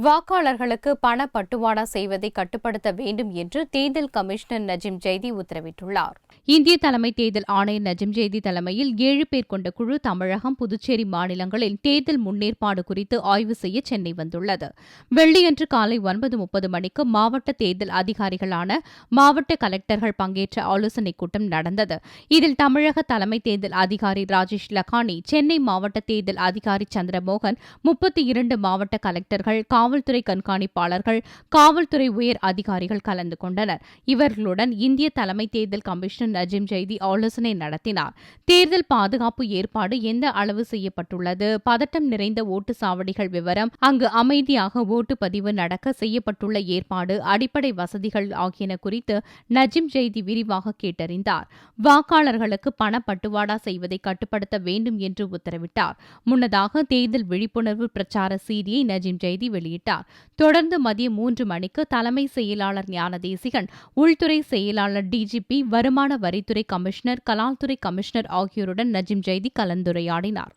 வாக்காளர்களுக்கு பண பட்டுவாடா செய்வதை கட்டுப்படுத்த வேண்டும் என்று தேர்தல் கமிஷனர் நஜீம் ஜைதி உத்தரவிட்டுள்ளார். இந்திய தலைமை தேர்தல் ஆணையர் நஜீம் ஜைதி தலைமையில் 7 பேர் கொண்ட குழு தமிழகம், புதுச்சேரி மாநிலங்களில் தேர்தல் முன்னேற்பாடு குறித்து ஆய்வு செய்ய சென்னை வந்துள்ளது. வெள்ளியன்று காலை 9:30 மணிக்கு மாவட்ட தேர்தல் அதிகாரிகளான மாவட்ட கலெக்டர்கள் பங்கேற்ற ஆலோசனைக் கூட்டம் நடந்தது. இதில் தமிழக தலைமை தேர்தல் அதிகாரி ராஜேஷ் லக்கானி, சென்னை மாவட்ட தேர்தல் அதிகாரி சந்திரமோகன், 32 மாவட்ட கலெக்டர்கள், காவல்துறை கண்காணிப்பாளர்கள், காவல்துறை உயர் அதிகாரிகள் கலந்து கொண்டனர். இவர்களுடன் இந்திய தலைமை தேர்தல் கமிஷனர் நஜீம் ஜைதி ஆலோசனை நடத்தினார். தேர்தல் பாதுகாப்பு ஏற்பாடு எந்த அளவு செய்யப்பட்டுள்ளது, பதட்டம் நிறைந்த ஓட்டு சாவடிகள் விவரம், அங்கு அமைதியாக ஓட்டுப்பதிவு நடக்க செய்யப்பட்டுள்ள ஏற்பாடு, அடிப்படை வசதிகள் ஆகியன குறித்து நஜீம் ஜைதி விரிவாக கேட்டறிந்தார். வாக்காளர்களுக்கு பண பட்டுவாடா செய்வதை கட்டுப்படுத்த வேண்டும் என்று உத்தரவிட்டார். முன்னதாக தேர்தல் விழிப்புணர்வு பிரச்சார சீடியை நஜீம் ஜைதி வெளியிட்டார். தொடர்ந்து மதியம் 3 மணிக்கு தலைமை செயலாளர் ஞானதேசிகன், உள்துறை செயலாளர் டிஜிபி, வருமான வரித்துறை கமிஷனர், கலால்துறை கமிஷனர் ஆகியோருடன் நஜீம் ஜைதி கலந்துரையாடினார்.